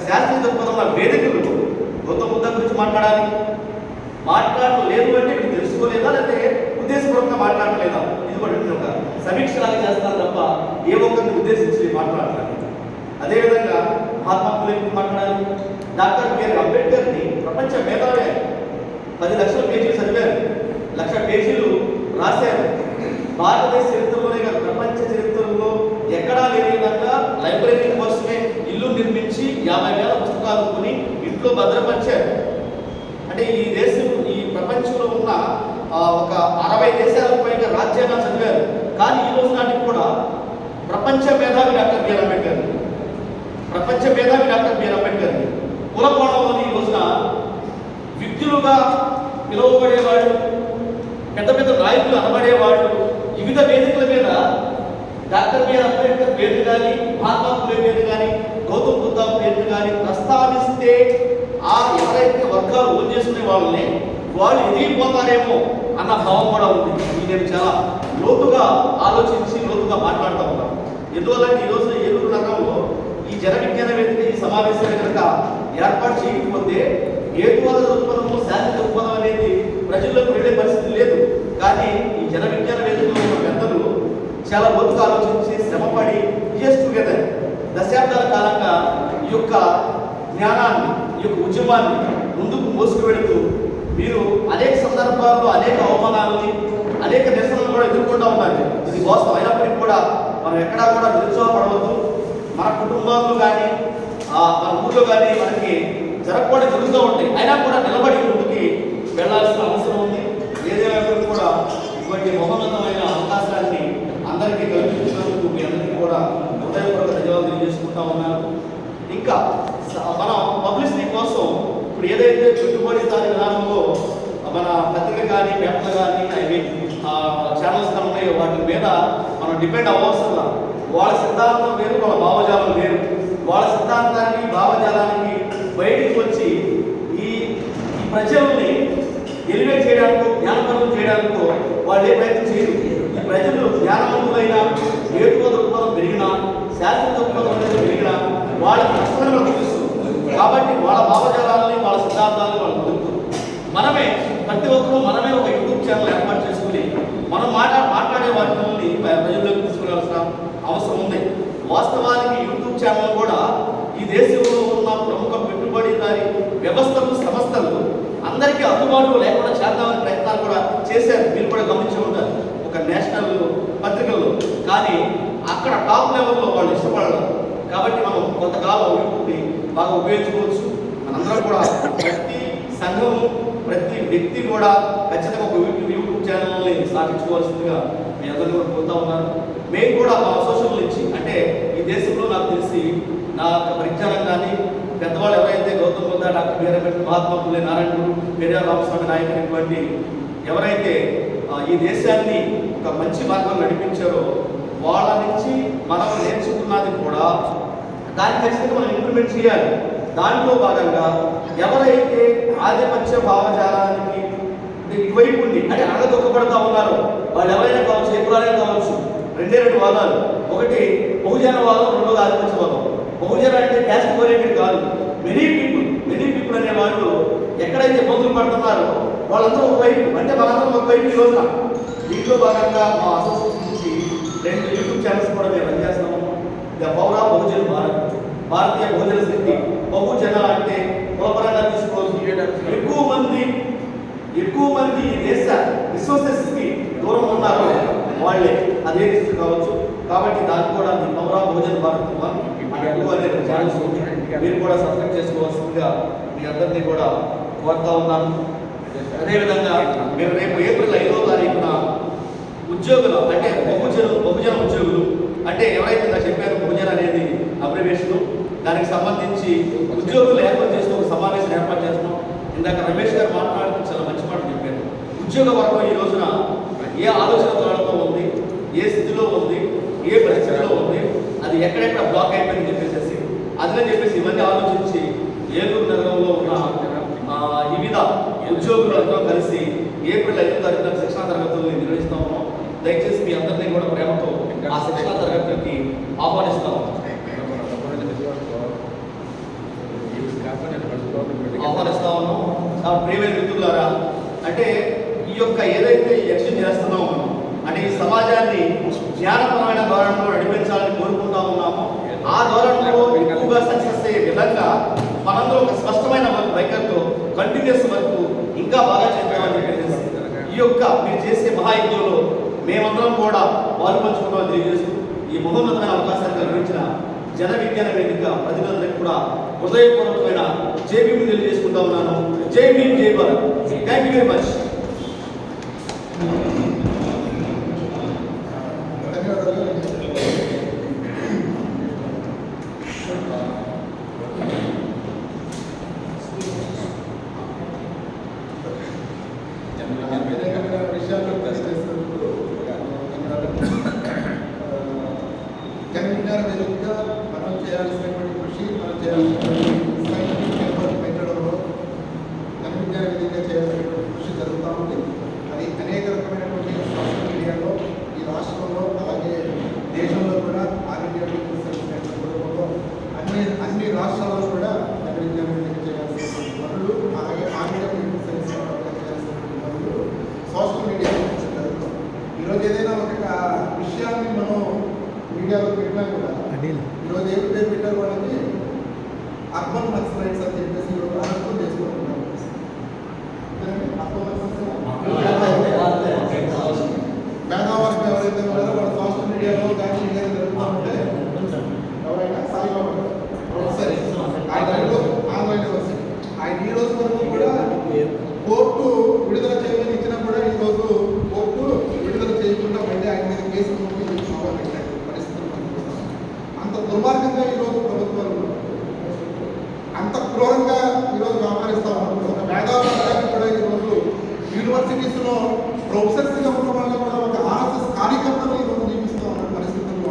శాస్త్రీయ దృక్పథంలో వేదికలు గౌతమ బుద్ధ గురించి మాట్లాడలేదు అంటే వీళ్ళు తెలుసుకోలేదా, లేకపోతే ఉద్దేశపూర్వకంగా మాట్లాడలేదా? ఇది కూడా ఒక సమీక్షలాగా చేస్తారు తప్ప ఏ ఒక్కరిని ఉద్దేశించి మాట్లాడలేదు. అదేవిధంగా మహాత్మా ఫులే గురించి మాట్లాడాలి. డాక్టర్ బిఆర్ అంబేద్కర్ని ప్రపంచ మేధావి, 10 లక్షల పేజీలు చదివారు, 1,00,000 పేజీలు రాశారు. భారతదేశ చరిత్రలోనే కాదు ప్రపంచ చరిత్రలో ఎక్కడా లేని విధంగా లైబ్రరీ కోసమే ఇల్లు నిర్మించి 50,000 పుస్తకాలు కొని ఇంట్లో భద్రపరిచారు. అంటే ఈ దేశం, ఈ ప్రపంచంలో ఉన్న ఒక 60 దేశాలకు పైగా రాజ్యాంగాలు చదివారు. కానీ ఈ రోజు నాటికి కూడా ప్రపంచ మేధావి డాక్టర్ బిఆర్ అంబేద్కర్, ప్రపంచ మేధావి డాక్టర్ బిఆర్ అంబేద్కర్ కుల కోణంలోని ఈ రోజున విద్యులుగా పిలువబడేవాళ్ళు, పెద్ద పెద్ద నాయకులు అనబడేవాళ్ళు వివిధ వేదికల మీద డాక్టర్ బిఆర్ అంబేద్కర్ పేరు కానీ, మహాత్మా ఫులే పేరు కానీ, గౌతమ బుద్ధ పేరు కానీ ప్రస్తావిస్తే ఆ ఎవరైతే వర్గాలు ఓన్ చేసుకునే వాళ్ళని వాళ్ళు ఎదిగిపోతారేమో అన్న భావం కూడా ఉంది. ఇది నేను చాలా లోతుగా ఆలోచించి లోతుగా మాట్లాడుతూ ఉన్నాను. ఎందువల్లంటే ఈరోజు ఏలూరు నగరంలో ఈ జన విజ్ఞాన వేదిక, ఈ సమావేశాన్ని కనుక ఏర్పాటు చేయకపోతే హేతువాద దృక్పథము, శాస్త్ర దృక్పథం అనేది ప్రజల్లోకి వెళ్ళే పరిస్థితి లేదు. కానీ ఈ జన విజ్ఞాన వేదికలో ఉన్న పెద్దలు చాలా లోతుగా ఆలోచించి శ్రమపడి ఇయర్స్ టుగెదర్ దశాబ్దాల కాలంగా ఈ యొక్క జ్ఞానాన్ని, ఈ యొక్క ఉద్యమాన్ని ముందుకు మోసుకు వెళుతూ మీరు అనేక సందర్భాల్లో అనేక అవమానాలని, అనేక నిరసనలు కూడా ఎదుర్కొంటూ ఉన్నారు. ఇది వాస్తవం అయినప్పటికీ కూడా మనం ఎక్కడా కూడా నిరుత్సాహపడవద్దు. మన కుటుంబాల్లో కానీ మన ఊళ్ళో కానీ మనకి జరగకుండా జరుగుతూ ఉంటాయి. అయినా కూడా నిలబడి ముందుకి వెళ్లాల్సిన అవసరం ఉంది. ఏదైనా కూడా ఇటువంటి మహోన్నతమైన అవకాశాన్ని అందరికీ కల్పించినందుకు మీ అందరికీ కూడా హృదయపూర్వక ధన్యవాదాలు తెలియజేసుకుంటా ఉన్నాను. ఇంకా మనం పబ్లిసిటీ కోసం ఇప్పుడు ఏదైతే పెట్టుబడిదారి విధానంలో మన పత్రిక కానీ, పేపర్లు కానీ, ఛానల్స్ కానీ ఉన్నాయో వాటి మీద మనం డిపెండ్ అవ్వాల్సిన, వాళ్ళ సిద్ధాంతం వేరు, వాళ్ళ భావజాలం వేరు. వాళ్ళ సిద్ధాంతానికి, భావజాలానికి బయటికి వచ్చి ఈ ప్రజల్ని ఎలివేట్ చేయడానికో, జ్ఞానపరం చేయడానికో వాళ్ళు ఏ ప్రయత్నం చేయరు. ఈ ప్రజలు జ్ఞానవంతులైన, హేతువ దృక్పథం పెరిగినా, శాస్త్ర దృక్పథం అనేది పెరిగినా వాళ్ళకి నష్టమైన తెలుస్తుంది. కాబట్టి వాళ్ళ భావజాలాలని, వాళ్ళ సిద్ధాంతాలని వాళ్ళు పొందుతారు. మనమే ప్రతి ఒక్కరూ మనమే ఒక యూట్యూబ్ ఛానల్ ఏర్పాటు చేసుకుని మనం మాట్లాడే వాటిని ప్రజల్లోకి తీసుకురావాల్సిన అవసరం ఉంది. వాస్తవానికి యూట్యూబ్ ఛానల్ కూడా ఈ దేశంలో ఉన్న ప్రముఖ పెట్టుబడిదారి వ్యవస్థలు, సంస్థలు అందరికీ అందుబాటులో లేకుండా చేద్దామనే ప్రయత్నాలు కూడా చేశారు. మీరు కూడా గమనించి ఉంటారు ఒక నేషనల్ పత్రికల్లో. కానీ అక్కడ టాప్ లెవెల్లో వాళ్ళు ఇష్టపడరు. కాబట్టి మనం కొంతకాలం యూట్యూబ్ని బాగా ఉపయోగించుకోవచ్చు. మనందరం కూడా ప్రతి సంఘము, ప్రతి వ్యక్తి కూడా ఖచ్చితంగా ఒక యూట్యూబ్ ఛానల్ని స్థాపించుకోవాల్సిందిగా మీ అందరినీ కూడా కోరుతా ఉన్నాను. మేము కూడా మా సోషల్ నుంచి, అంటే ఈ దేశంలో నాకు తెలిసి నా యొక్క పరిజ్ఞానం కానీ, పెద్దవాళ్ళు ఎవరైతే గౌతమ బుద్ధ, డాక్టర్ బిఆర్ అంబేద్కర్, మహాత్మా ఫులే, నారాయణ గురు, పెరియార్ రామస్వామి నాయక్ అనేటువంటి ఎవరైతే ఈ దేశాన్ని ఒక మంచి మార్గంలో నడిపించారో వాళ్ళ నుంచి మనం నేర్చుకున్నది కూడా దాన్ని ఖచ్చితంగా మనం ఇంప్లిమెంట్ చేయాలి. దాంట్లో భాగంగా ఎవరైతే ఆధిపత్య భావజాలానికి ఇటువైపు ఉండి అంటే అడగదొక్కబడతా ఉన్నారో వాళ్ళు ఎవరైనా కావచ్చు, ఏ కులాలైనా కావచ్చు, 2 వాదాలు. ఒకటి బహుజన వాదం, రెండోది ఆధిపత్య వాదం. బహుజన అంటే క్యాస్ట్ ఓరియంటెడ్ కాదు. మెనీ పీపుల్ అనే వాళ్ళు ఎక్కడైతే ఇబ్బందులు పడుతున్నారో వాళ్ళందరూ ఒకవైపు, అంటే మనందరం ఒకవైపు. ఈ రోజున దీంట్లో భాగంగా మా అసోసియేషన్ నుంచి 2 యూట్యూబ్ ఛానల్స్ కూడా మేము రన్ చేస్తున్నాము. The power of Bahujan Bharat, భారతీయ బహుజన శక్తి. బహుజన అంటే కులపరంగా తీసుకోవచ్చు. ఎక్కువ మంది ఈ దేశ రిసోర్సెస్కి దూరం ఉన్నారో వాళ్ళే అదే రిసోర్స్ కావచ్చు. కాబట్టి దాన్ని కూడా the power of Bahujan Bharat అనే ఛానల్స్ మీరు కూడా సబ్స్క్రైబ్ చేసుకోవాల్సిందిగా మీ అందరినీ కూడా కోరుతా ఉన్నాను. అదేవిధంగా మేము రేపు ఏప్రిల్ 5వ తారీఖున ఉద్యోగులు, అంటే బహుజన ఉద్యోగులు, అంటే ఎవరైతే నాకు చెప్పారో బహుజన అనేది అబ్రివేషను, దానికి సంబంధించి ఉద్యోగులు ఏర్పాటు చేసిన ఒక సమావేశం ఏర్పాటు చేస్తున్నాం. ఇందాక రమేష్ గారు మాట్లాడుతూ చాలా మంచి మాట చెప్పారు. ఉద్యోగ వర్గం ఈ రోజున ఏ ఆలోచన ధోరణితో ఉంది, ఏ స్థితిలో ఉంది, ఏ పరిస్థితిలో ఉంది, అది ఎక్కడెక్కడ బ్లాక్ అయిపోయిందని చెప్పేసి అదని చెప్పేసి ఇవన్నీ ఆలోచించి ఏలూరు నగరంలో ఉన్న వివిధ ఉద్యోగులతో కలిసి ఏప్రిల్ 5వ తారీఖున శిక్షణా తరగతుల్ని నిర్వహిస్తా ఉన్నాం. దయచేసి మీ అందరినీ కూడా ప్రేమతో ఆ శిక్షణా తరగతులకి ఆహ్వానిస్తాం. ఆహ్వానిస్తా ఉన్నాం. నా ప్రియమైన మిత్రులారా, అంటే ఈ యొక్క ఏదైతే యజ్ఞం చేస్తున్నామో మనం, అంటే ఈ సమాజాన్ని జ్ఞానపరమైన ధోరణిలో నడిపించాలని కోరుకుంటా ఉన్నాము. ఆ ధోరణిలో ఎక్కువగా సక్సెస్ అయ్యే విధంగా మనందరూ ఒక స్పష్టమైన వైఖరితో కంటిన్యూస్ వరకు ఇంకా బాగా చేద్దామని చెప్పేసి ఈ యొక్క మీరు చేసే మహాయజ్ఞంలో మేమందరం కూడా పాల్పంచుకుంటామని తెలియజేస్తూ ఈ మహోన్నతమైన అవకాశాన్ని కల్పించిన జన విజ్ఞాన వేదిక ప్రతినిధులకు కూడా హృదయపూర్వకమైన జై భీమ్ తెలియజేసుకుంటా ఉన్నాను. జై భీమ్, జై Bharat. Thank you very much. Jana Vignana వేదికగా మనం చేయాల్సినటువంటి కృషి, మనం చేయాల్సినటువంటి సైంటిఫిక్ నెట్వర్క్ పెట్టడంలో జన విజ్ఞాన వేదికగా చేయాల్సినటువంటి కృషి జరుగుతూ ఉంది. అది అనేక రకమైనటువంటి సోషల్ మీడియాలో ఈ రాష్ట్రంలో అలాగే దేశంలో కూడా all India people's service network రూపంలో అన్ని రాష్ట్రాల్లో కూడా జన విజ్ఞాన వేదిక చేయాల్సినటువంటి పనులు, అలాగే all India people's service network చేయాల్సినటువంటి పనులు సోషల్ మీడియాలో జరుగుతాం. ఈరోజు ఏదైనా ఒక విషయాన్ని మనం మీడియాలో పెట్టినా కూడా ఈరోజు ఏం పేరు పెట్టారు వాళ్ళకి అర్బన్ నక్సలైట్స్ అని చెప్పేసి ఈరోజు అరెస్టులు చేసుకుంటున్నారు. పేదవారికి ఎవరైతే ఉన్నారో వాళ్ళు సోషల్ మీడియాలో కానీ జరుగుతూ ఉంటే ఎవరైనా సాయిబాబా ప్రొఫెసర్ ఆన్లైన్ యూనివర్సిటీ ఆయన ఈ రోజు వరకు కూడా కోర్టు విడుదల చేయమని ఇచ్చినా కూడా ఈ రోజు కోర్టు విడుదల చేయకుండా మళ్ళీ ఆయన మీద కేసు పెట్టారు. అంత దుర్మార్గంగా ఈరోజు ప్రభుత్వాలు అంత క్రూరంగా ఈరోజు వ్యవహరిస్తా ఉన్నారు. ఒక మేధావులు కూడా ఈరోజు యూనివర్సిటీస్లో ప్రొఫెసర్స్గా ఉన్న వాళ్ళు